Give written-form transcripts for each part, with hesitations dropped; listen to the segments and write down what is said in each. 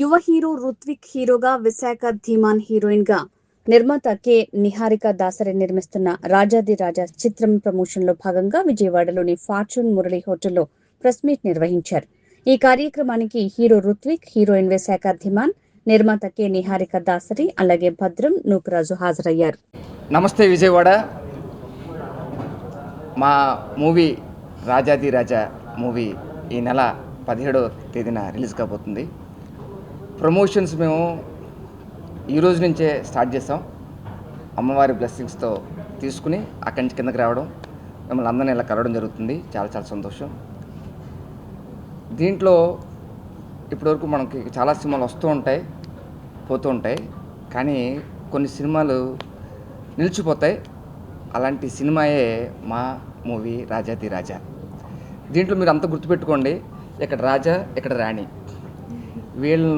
యువ హీరో రుత్విక్ హీరోగా, విశాఖ ధీమాన్ హీరోయిన్ గా నిర్మాత కె నిహారిక దాసరి నిర్మిస్తున్న రాజాది రాజా చిత్రం ప్రమోషన్ లో భాగంగా విజయవాడలోని ఫార్చ్యూన్ మురళి హోటల్లో ప్రెస్ మీట్ నిర్వహించారు. ఈ కార్యక్రమానికి హీరో రుత్విక్, హీరోయిన్ విశాఖ ధీమాన్, నిర్మాత కె నిహారిక దాసరి, అలాగే భద్రం, నూకరాజు హాజరయ్యారు. నమస్తే విజయవాడ. మా మూవీ రాజాది రాజా మూవీ ఈ నెల 17వ తేదీన రిలీజ్ కాబోతుంది. ప్రమోషన్స్ మేము ఈరోజు నుంచే స్టార్ట్ చేసాం. అమ్మవారి బ్లెస్సింగ్స్తో తీసుకుని అక్కడి నుంచి కిందకి రావడం, మిమ్మల్ని అందరినీ ఇలా కలవడం జరుగుతుంది. చాలా చాలా సంతోషం. దీంట్లో ఇప్పటివరకు మనకి చాలా సినిమాలు వస్తూ ఉంటాయి, పోతూ ఉంటాయి, కానీ కొన్ని సినిమాలు నిలిచిపోతాయి. అలాంటి సినిమాయే మా మూవీ రాజాది రాజా. దీంట్లో మీరు అంతా గుర్తుపెట్టుకోండి, ఇక్కడ రాజా, ఇక్కడ రాణి, వీళ్ళు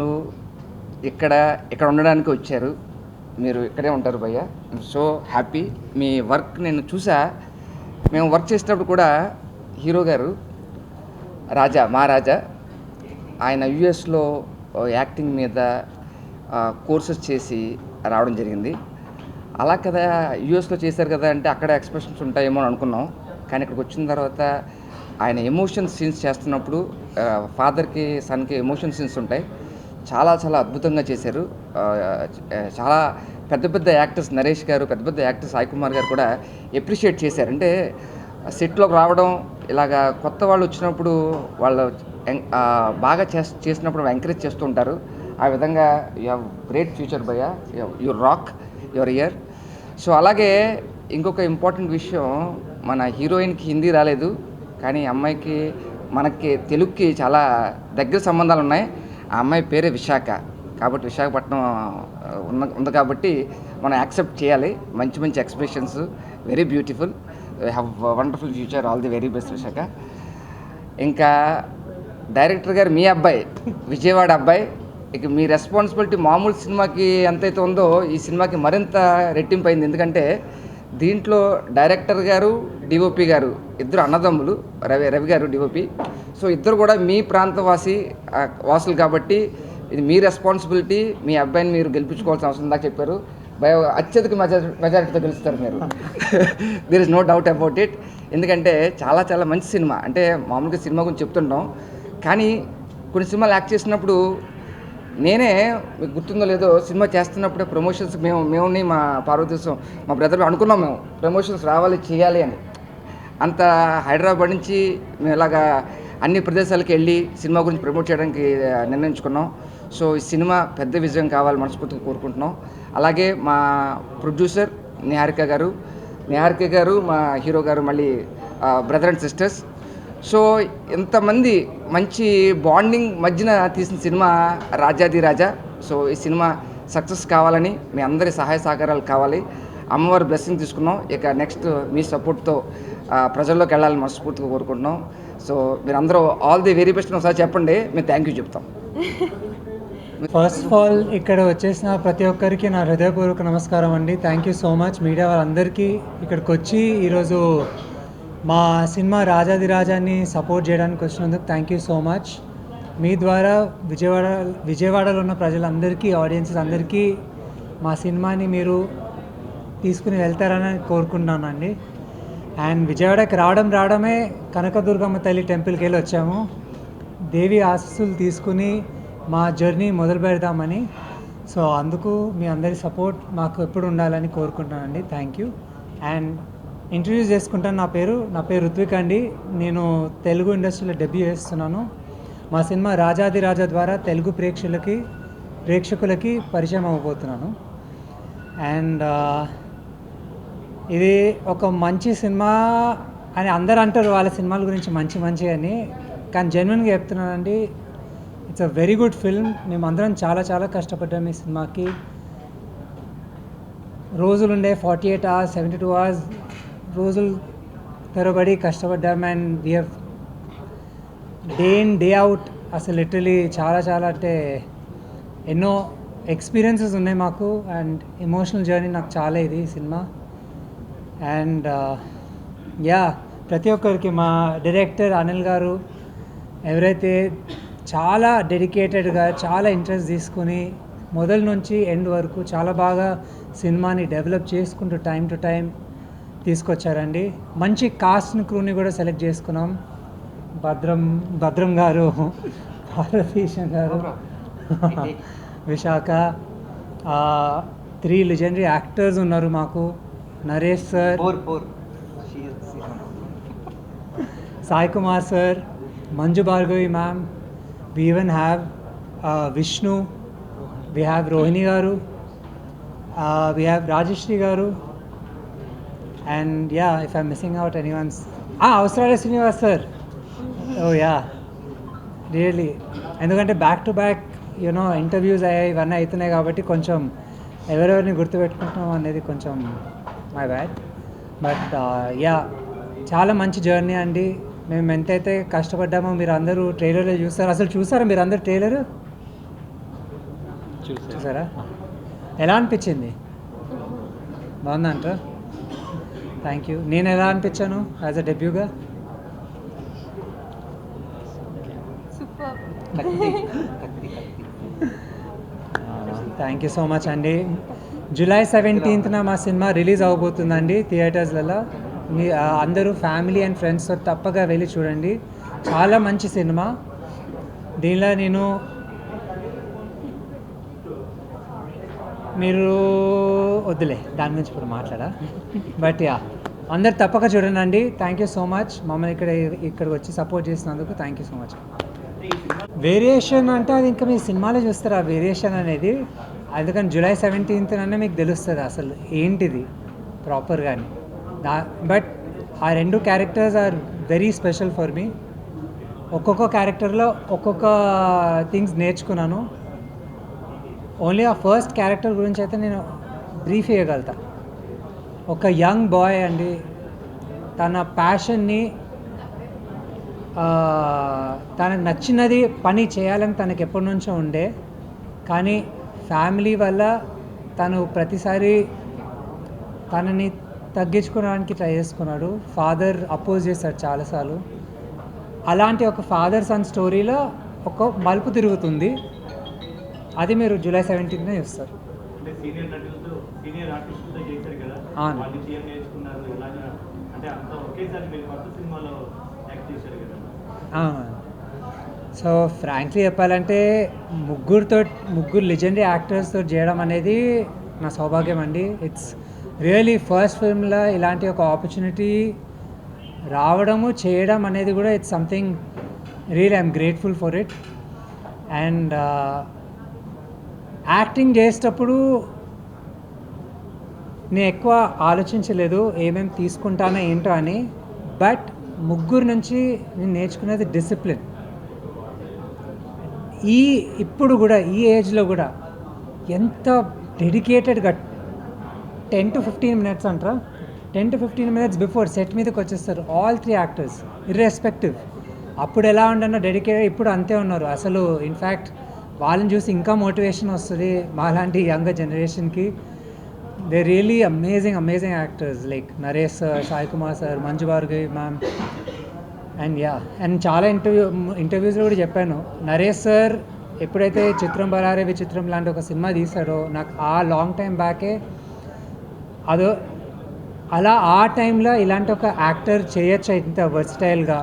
ఇక్కడ ఉండడానికి వచ్చారు. మీరు ఇక్కడే ఉంటారు భయ్య. So happy. మీ వర్క్ నేను చూసా. మేము వర్క్ చేసేటప్పుడు కూడా హీరో గారు రాజా, మా రాజా, ఆయన యుఎస్లో యాక్టింగ్ మీద కోర్సెస్ చేసి రావడం జరిగింది. అలా కదా యుఎస్లో చేశారు కదా అంటే అక్కడ ఎక్స్ప్రెషన్స్ ఉంటాయేమో అని అనుకున్నాం. కానీ ఇక్కడికి వచ్చిన తర్వాత ఆయన ఎమోషన్ సీన్స్ చేస్తున్నప్పుడు ఫాదర్కి సన్కి ఎమోషన్ సీన్స్ ఉంటాయి. చాలా చాలా అద్భుతంగా చేశారు. చాలా పెద్ద పెద్ద యాక్టర్స్, నరేష్ గారు, పెద్ద పెద్ద యాక్టర్స్, సాయి కుమార్ గారు కూడా ఎప్రిషియేట్ చేశారు. అంటే సెట్లోకి రావడం, ఇలాగా కొత్త వాళ్ళు వచ్చినప్పుడు వాళ్ళు బాగా చేసినప్పుడు ఎంకరేజ్ చేస్తూ ఉంటారు. ఆ విధంగా యూ హ్యావ్ గ్రేట్ ఫ్యూచర్ భయ్య, you rock your year. So అలాగే ఇంకొక ఇంపార్టెంట్ విషయం, మన హీరోయిన్కి హిందీ రాలేదు, కానీ అమ్మాయికి మనకి తెలుగుకి చాలా దగ్గర సంబంధాలు ఉన్నాయి. ఆ అమ్మాయి పేరే విశాఖ. కాబట్టి విశాఖపట్నం ఉంది కాబట్టి మనం యాక్సెప్ట్ చేయాలి. మంచి మంచి expressions, very beautiful, have wonderful future, all the very best Visakha. ఇంకా డైరెక్టర్ గారు మీ అబ్బాయి, విజయవాడ అబ్బాయి. ఇక మీ రెస్పాన్సిబిలిటీ మామూలు సినిమాకి ఎంతైతే ఉందో ఈ సినిమాకి మరింత రెట్టింపు అయింది. ఎందుకంటే దీంట్లో డైరెక్టర్ గారు, డిఓపి గారు ఇద్దరు అన్నదమ్ములు, రవి గారు డిఓపి. సో ఇద్దరు కూడా మీ ప్రాంత వాసులు కాబట్టి ఇది మీ రెస్పాన్సిబిలిటీ. మీ అబ్బాయిని మీరు గెలిపించుకోవాల్సిన అవసరం ఉందా చెప్పారు. అత్యధిక మెజారిటీతో గెలుస్తారు మీరు. There is no doubt about it. ఎందుకంటే చాలా చాలా మంచి సినిమా. అంటే మామూలుగా సినిమా గురించి చెప్తుంటాం, కానీ కొన్ని సినిమాలు యాక్ట్ చేసినప్పుడు నేనే, మీకు గుర్తుందో లేదో, సినిమా చేస్తున్నప్పుడే ప్రమోషన్స్ మేముని మా పార్వతీశం మా బ్రదర్ అనుకున్నాం, మేము ప్రమోషన్స్ రావాలి, చేయాలి అని. అంత హైదరాబాద్ నుంచి మేము ఇలాగా అన్ని ప్రదేశాలకు వెళ్ళి సినిమా గురించి ప్రమోట్ చేయడానికి నిర్ణయించుకున్నాం. సో ఈ సినిమా పెద్ద విజయం కావాలి మనస్ఫూర్తిగా కోరుకుంటున్నాం. అలాగే మా ప్రొడ్యూసర్ నిహారిక గారు, మా హీరో గారు మళ్ళీ బ్రదర్ అండ్ సిస్టర్స్. సో ఇంతమంది మంచి బాండింగ్ మధ్యన తీసిన సినిమా రాజాది రాజా. సో ఈ సినిమా సక్సెస్ కావాలని మీ అందరి సహాయ సహకారాలు కావాలి. అమ్మవారి బ్లెస్సింగ్ తీసుకున్నాం. ఇక నెక్స్ట్ మీ సపోర్ట్తో ప్రజల్లోకి వెళ్ళాలని మనస్ఫూర్తిగా కోరుకుంటున్నాం. సో మీరందరూ ఆల్ ది వెరీ బెస్ట్ ఒకసారి చెప్పండి, మేము థ్యాంక్ యూ చెప్తాం. ఫస్ట్ ఆఫ్ ఆల్ ఇక్కడ వచ్చేసిన ప్రతి ఒక్కరికి నా హృదయపూర్వక నమస్కారం అండి. Thank you so much media వాళ్ళందరికీ ఇక్కడికి వచ్చి ఈరోజు మా సినిమా రాజాది రాజాని సపోర్ట్ చేయడానికి వచ్చినందుకు థ్యాంక్ యూ సో మచ్. మీ ద్వారా విజయవాడలో ఉన్న ప్రజలందరికీ, ఆడియన్సెస్ అందరికీ మా సినిమాని మీరు తీసుకుని వెళ్తారని కోరుకుంటున్నానండి. అండ్ విజయవాడకి రావడమే కనకదుర్గమ్మ తల్లి టెంపుల్కి వెళ్ళి వచ్చాము. దేవి ఆశీస్సులు తీసుకుని మా జర్నీ మొదలు పెడదామని. సో అందుకు మీ అందరి సపోర్ట్ మాకు ఎప్పుడు ఉండాలని కోరుకుంటున్నానండి. Thank you. అండ్ ఇంట్రడ్యూస్ చేసుకుంటాను. నా పేరు రుత్విక్ అండి. నేను తెలుగు ఇండస్ట్రీలో డెబ్యూ చేస్తున్నాను. మా సినిమా రాజాది రాజా ద్వారా తెలుగు ప్రేక్షకులకి పరిచయం అవ్వబోతున్నాను. అండ్ ఇది ఒక మంచి సినిమా అని అందరూ అంటారు వాళ్ళ సినిమాల గురించి మంచి అని, కానీ జెన్యున్గా చెప్తున్నానండి, it's a very good film. మేమందరం చాలా చాలా కష్టపడ్డాం ఈ సినిమాకి. రోజులుండే 48 hours, 72 hours రోజులు తరబడి కష్టపడ్డాం. And we have day in day out, అసలు లిటరలీ చాలా చాలా అంటే ఎన్నో ఎక్స్పీరియన్సెస్ ఉన్నాయి మాకు. అండ్ ఎమోషనల్ జర్నీ నాకు చాలా ఇది సినిమా. అండ్ ప్రతి ఒక్కరికి మా డైరెక్టర్ అనిల్ గారు ఎవరైతే చాలా డెడికేటెడ్గా చాలా ఇంట్రెస్ట్ తీసుకుని మొదల నుంచి ఎండ్ వరకు చాలా బాగా సినిమాని డెవలప్ చేసుకుంటూ టైం టు టైం తీసుకొచ్చారండి. మంచి కాస్ట్ని క్రూని కూడా సెలెక్ట్ చేసుకున్నాం. భద్రం గారు, భారతీశం గారు, విశాఖ, 3 లెజెండరీ యాక్టర్స్ ఉన్నారు మాకు. Naresh sir, Sai Kumar sir, Manju Bhargavi ma'am, we even have Vishnu, we have Rohini garu, we have Rajeshri garu, and yeah, if I'm missing out anyone's Avasrala Srinivas sir. Oh yeah, really, ఎందుకంటే back to back interviews అయ్యాయి, ఇవన్నీ అవుతున్నాయి కాబట్టి కొంచెం ఎవరెవరిని గుర్తుపెట్టుకుంటాం అనేది కొంచెం my bad. But yeah, చాలా మంచి జర్నీ అండి. మేము ఎంతైతే కష్టపడ్డామో మీరు అందరూ ట్రైలర్లో చూస్తారు. అసలు చూసారా మీరు అందరు ట్రైలర్? చూసారా? ఎలా అనిపించింది? బాగుందంట. Thank you. నేను ఎలా అనిపించాను యాజ్ అ డెబ్యూగా? థ్యాంక్ యూ సో మచ్ అండి. జూలై 17th మా సినిమా రిలీజ్ అవబోతుందండి థియేటర్స్లలో. మీ అందరూ ఫ్యామిలీ అండ్ ఫ్రెండ్స్తో తప్పగా వెళ్ళి చూడండి. చాలా మంచి సినిమా. దీనిలో నేను మీరు వద్దులే దాని గురించి ఇప్పుడు మాట్లాడా. బట్ యా, అందరు తప్పక చూడండి. థ్యాంక్ యూ సో మచ్ మమ్మల్ని ఇక్కడికి వచ్చి సపోర్ట్ చేసినందుకు. Thank you so much. Variation అంటే అది ఇంకా మీ సినిమాలో చూస్తారు ఆ వేరియేషన్ అనేది. అందుకని జూలై 17th మీకు తెలుస్తుంది అసలు ఏంటిది ప్రాపర్గాని. బట్ ఆ 2 characters are very special for me. ఒక్కొక్క క్యారెక్టర్లో ఒక్కొక్క థింగ్స్ నేర్చుకున్నాను. ఓన్లీ ఆ ఫస్ట్ క్యారెక్టర్ గురించి అయితే నేను బ్రీఫ్ చేయగలుగుతా. ఒక యంగ్ బాయ్ అండి, తన ప్యాషన్ని తనకు నచ్చినది పని చేయాలని తనకు ఎప్పటి నుంచో ఉండే, కానీ ఫ్యామిలీ వల్ల తను ప్రతిసారి తనని తగ్గించుకోవడానికి ట్రై చేసుకున్నాడు. ఫాదర్ అపోజ్ చేశాడు చాలాసార్లు. అలాంటి ఒక ఫాదర్ సన్ స్టోరీలో ఒక మలుపు తిరుగుతుంది. అది మీరు జూలై 17th చూస్తారు. సో ఫ్రాంక్లీ చెప్పాలంటే ముగ్గురు లెజెండరీ యాక్టర్స్తో చేయడం అనేది నా సౌభాగ్యం అండి. ఇట్స్ రియలీ ఫస్ట్ ఫిల్మ్లో ఇలాంటి ఒక ఆపర్చునిటీ రావడము చేయడం అనేది కూడా it's something really I'm grateful for it. And acting చేసేటప్పుడు నేను ఎక్కువ ఆలోచించలేదు ఏమేమి తీసుకుంటానో ఏంటో అని. బట్ ముగ్గురు నుంచి నేను నేర్చుకునేది డిసిప్లిన్. ఇప్పుడు కూడా ఈ ఏజ్లో కూడా ఎంత డెడికేటెడ్గా 10 to 15 minutes అంటారా, 10 to 15 minutes బిఫోర్ సెట్ మీదకి వచ్చేస్తారు ఆల్ 3 యాక్టర్స్ ఇర్రెస్పెక్టివ్. అప్పుడు ఎలా ఉండనో డెడికేటెడ్, ఇప్పుడు అంతే ఉన్నారు. అసలు ఇన్ఫ్యాక్ట్ వాళ్ళని చూసి ఇంకా మోటివేషన్ వస్తుంది మాలాంటి యంగర్ జనరేషన్కి. They really amazing actors like Naresh sir, Sai Kumar sir, Manju Bhargavi ma'am. And చాలా ఇంటర్వ్యూస్లో కూడా చెప్పాను, నరేష్ సార్ ఎప్పుడైతే చిత్రం బరారే విచిత్రం లాంటి ఒక సినిమా తీశారో నాకు ఆ లాంగ్ టైం బ్యాకే అలా ఆ టైంలో ఇలాంటి ఒక యాక్టర్ చేయొచ్చు ఇంత వర్స్టైల్గా.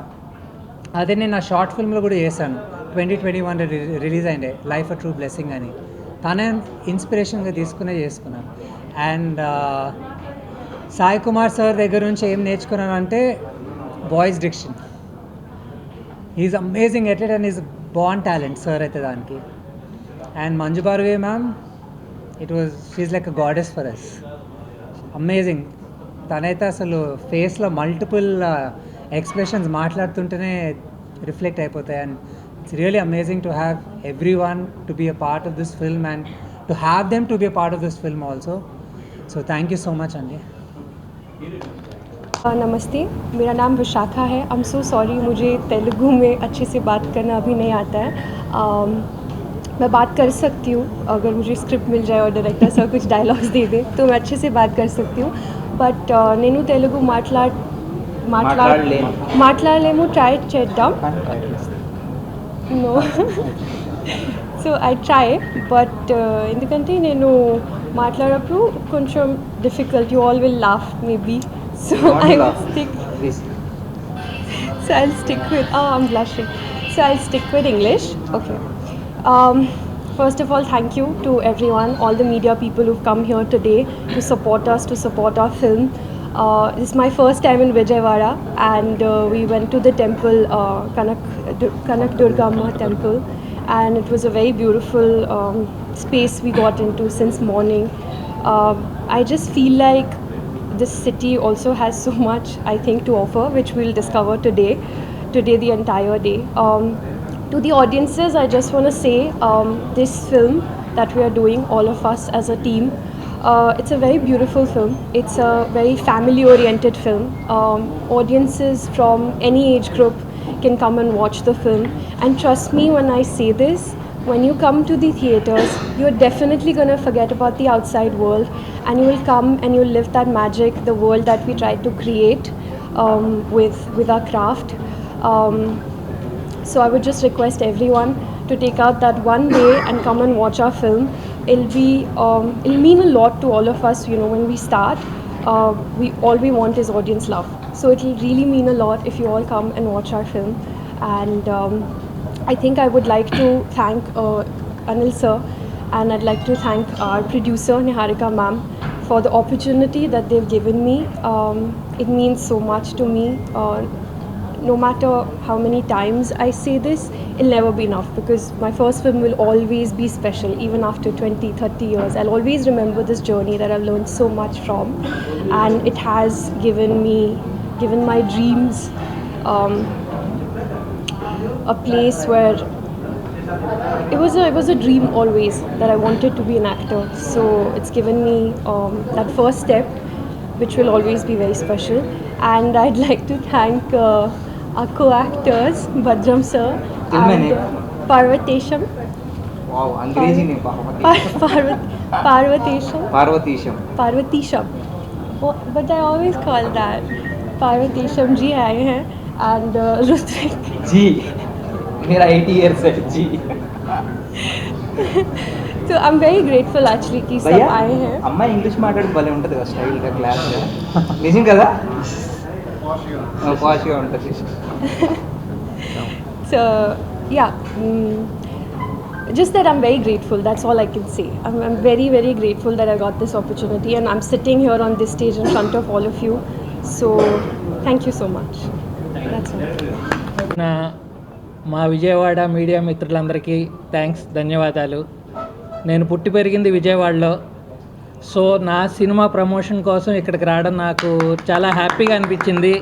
అదే నేను నా షార్ట్ ఫిల్మ్లో కూడా చేశాను, 2021 రిలీజ్ అయిండే లైఫ్ అ ట్రూ బ్లెస్సింగ్ అని. తనే ఇన్స్పిరేషన్గా చేసుకున్నాను. అండ్ సాయి కుమార్ సార్ దగ్గర నుంచి ఏం నేర్చుకున్నాను అంటే voice diction. Is amazing at it and is born talent sir అయితే దానికి. And Manju Bhargavi ma'am, she like a goddess for us. Amazing. తనైతే అసలు ఫేస్లో మల్టిపుల్ ఎక్స్ప్రెషన్స్ మాట్లాడుతుంటేనే రిఫ్లెక్ట్ అయిపోతాయి. And it's really amazing to have everyone to be a part of this film and to have them to be a part of this film also. So thank you so much అండి. नमस्ते, मेरा नाम विशाखा है. I am so sorry, मुझे तेलुगु में अच्छे से बात करना अभी नहीं आता है. मैं बात कर सकती हूँ अगर मुझे स्क्रिप्ट मिल जाए और डायरेक्टर सर कुछ डायलॉग्स दे दे तो मैं अच्छे से बात कर सकती हूँ. बट నేను తెలుగు మాట్లాడలేము, ట్రై చేద్దాం. No. So I try, but ఎందుకంటే నేను మాట్లాడప్పుడు కొంచెం difficult. You all will laugh maybe. So I will stick. So I'll stick with. Oh, I'm blushing. So I'll stick with English. Okay. Um, First of all, thank you to everyone, all the media people who've come here today to support us, to support our film. This is my first time in Vijayawada, and we went to the temple, Kanak Durga Amma temple, and it was a very beautiful space we got into since morning. I just feel like this city also has so much, I think, to offer, which we'll discover today the entire day. To the audiences, I just want to say this film that we are doing, all of us as a team, it's a very beautiful film. It's a very family-oriented film. Audiences from any age group can come and watch the film. And trust me when I say this, when you come to the theatres, you're definitely going to forget about the outside world, and you will come and you'll live that magic, the world that we tried to create with our craft. So I would just request everyone to take out that one day and come and watch our film. It'll mean a lot to all of us. You know, when we start, all we want is audience love. So it'll really mean a lot if you all come and watch our film. And I think I would like to thank Anil sir, and I'd like to thank our producer Niharika ma'am for the opportunity that they've given me. It means so much to me. No matter how many times I say this, it'll never be enough, because my first film will always be special. Even after 20-30 years, I'll always remember this journey that I've learned so much from, and it has given my dreams a place where it was a dream always that I wanted to be an actor. So it's given me that first step, which will always be very special. And I'd like to thank our co-actors, Bajram sir and Parvatesham. Wow, अंग्रेजी नहीं Parvatesham. But I always call that Parvatesham ji आए हैं, and Rutvik जी मेरा 80 years है जी. So I'm very grateful actually कि सब आए हैं. అమ్మాయి ఇంగ్లీష్ మాట్లాడి భలే ఉంటుంది కదా, స్టైల్గా క్లాస్గా. నిజం కదా, పాష్గా ఉంటుంది. So yeah, just that I'm very grateful. That's all I can say. I'm very, very grateful that I got this opportunity, and I'm sitting here on this stage in front of all of you. So thank you so much. That's all. మా Vijayawada media మిత్రులందరికీ thanks, ధన్యవాదాలు. నేను పుట్టి పెరిగింది విజయవాడలో. So నా cinema promotion కోసం ఇక్కడికి రావడం నాకు చాలా హ్యాపీగా అనిపించింది.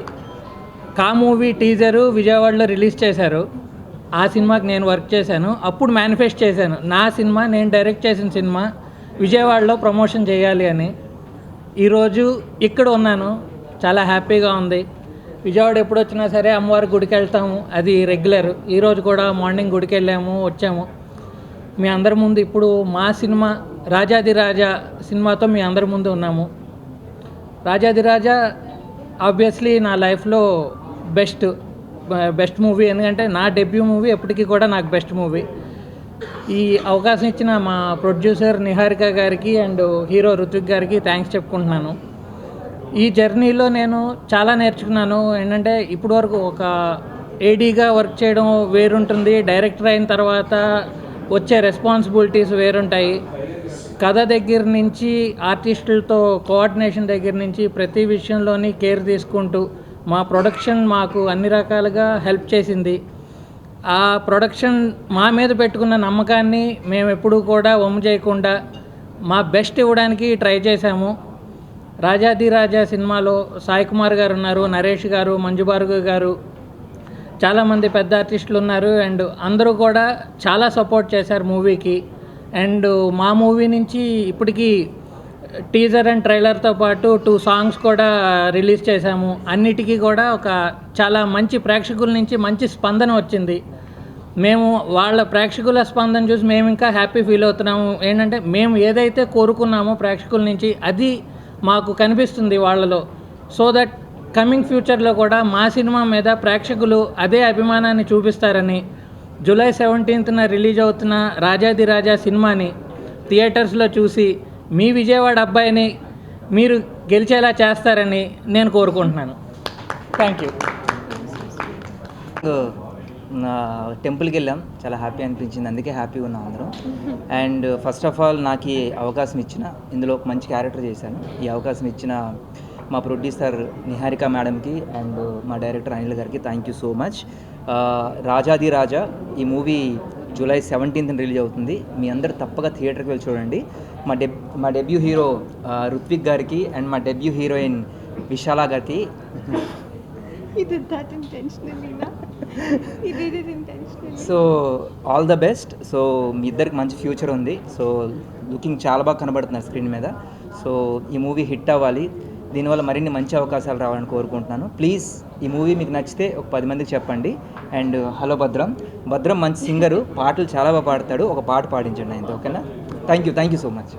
కా మూవీ టీజరు విజయవాడలో రిలీజ్ చేశారు. ఆ సినిమాకి నేను వర్క్ చేశాను. అప్పుడు మేనిఫెస్ట్ చేశాను, నా సినిమా, నేను డైరెక్ట్ చేసిన సినిమా విజయవాడలో ప్రమోషన్ చేయాలి అని. ఈరోజు ఇక్కడ ఉన్నాను, చాలా హ్యాపీగా ఉంది. విజయవాడ ఎప్పుడు వచ్చినా సరే అమ్మవారి గుడికి వెళ్తాము, అది రెగ్యులర్. ఈరోజు కూడా మార్నింగ్ గుడికి వెళ్ళాము, వచ్చాము. మీ అందరి ముందు ఇప్పుడు మా సినిమా రాజాదిరాజా సినిమాతో మీ అందరి ముందు ఉన్నాము. రాజాదిరాజా ఆబ్వియస్లీ నా లైఫ్లో బెస్ట్ మూవీ, ఎందుకంటే నా డెబ్యూ మూవీ, ఎప్పటికీ కూడా నాకు బెస్ట్ మూవీ. ఈ అవకాశం ఇచ్చిన మా ప్రొడ్యూసర్ నిహారిక గారికి అండ్ హీరో రుత్విక్ గారికి థ్యాంక్స్ చెప్పుకుంటున్నాను. ఈ జర్నీలో నేను చాలా నేర్చుకున్నాను. ఏంటంటే ఇప్పటివరకు ఒక ఏడీగా వర్క్ చేయడం వేరుంటుంది, డైరెక్టర్ అయిన తర్వాత వచ్చే రెస్పాన్సిబిలిటీస్ వేరుంటాయి. కథ దగ్గర నుంచి ఆర్టిస్టులతో కోఆర్డినేషన్ దగ్గర నుంచి ప్రతి విషయంలోని కేర్ తీసుకుంటూ మా ప్రొడక్షన్ మాకు అన్ని రకాలుగా హెల్ప్ చేసింది. ఆ ప్రొడక్షన్ మా మీద పెట్టుకున్న నమ్మకాన్ని మేము ఎప్పుడూ కూడా వమ్ము చేయకుండా మా బెస్ట్ ఇవ్వడానికి ట్రై చేశాము. రాజాదిరాజా సినిమాలో సాయి కుమార్ గారు ఉన్నారు, నరేష్ గారు, మంజు భార్గవ్ గారు, చాలామంది పెద్ద ఆర్టిస్టులు ఉన్నారు. అండ్ అందరూ కూడా చాలా సపోర్ట్ చేశారు మూవీకి. అండ్ మా మూవీ నుంచి ఇప్పటికీ టీజర్ అండ్ ట్రైలర్తో పాటు 2 సాంగ్స్ కూడా రిలీజ్ చేశాము. అన్నిటికీ కూడా ఒక చాలా మంచి ప్రేక్షకుల నుంచి మంచి స్పందన వచ్చింది. మేము వాళ్ళ ప్రేక్షకుల స్పందన చూసి మేము ఇంకా హ్యాపీ ఫీల్ అవుతున్నాము. ఏంటంటే మేము ఏదైతే కోరుకున్నామో ప్రేక్షకుల నుంచి అది మాకు కనిపిస్తుంది వాళ్ళలో. సో దట్ కమింగ్ ఫ్యూచర్లో కూడా మా సినిమా మీద ప్రేక్షకులు అదే అభిమానాన్ని చూపిస్తారని జూలై 17న రిలీజ్ అవుతున్న రాజాది రాజా సినిమాని థియేటర్స్లో చూసి మీ విజయవాడ అబ్బాయిని మీరు గెలిచేలా చేస్తారని నేను కోరుకుంటున్నాను. Thank you. టెంపుల్కి వెళ్ళాం, చాలా హ్యాపీ అనిపించింది, అందుకే హ్యాపీగా ఉన్నాం అందరం. అండ్ ఫస్ట్ ఆఫ్ ఆల్ నాకు ఈ అవకాశం ఇచ్చిన, ఇందులో ఒక మంచి క్యారెక్టర్ చేశాను, ఈ అవకాశం ఇచ్చిన మా ప్రొడ్యూసర్ నిహారిక మేడంకి అండ్ మా డైరెక్టర్ అనిల్ గారికి థ్యాంక్ యూ సో మచ్. రాజాది రాజా ఈ మూవీ జూలై 17న రిలీజ్ అవుతుంది. మీ అందరూ తప్పగా థియేటర్కి వెళ్ళి చూడండి. మా డెబ్యూ హీరో రుత్విక్ గారికి అండ్ మా డెబ్యూ హీరోయిన్ విశాల గారికి so all the best. So మీ ఇద్దరికి మంచి ఫ్యూచర్ ఉంది. సో లుకింగ్ చాలా బాగా కనబడుతున్నారు స్క్రీన్ మీద. సో ఈ మూవీ హిట్ అవ్వాలి, దీనివల్ల మరిన్ని మంచి అవకాశాలు రావాలని కోరుకుంటున్నాను. ప్లీజ్ ఈ మూవీ మీకు నచ్చితే ఒక 10 మందికి చెప్పండి. అండ్ హలో భద్రం మంచి సింగరు, పాటలు చాలా బాగా పాడతాడు, ఒక పాట పాడించండి ఆయనతో, ఓకేనా? Thank you so much.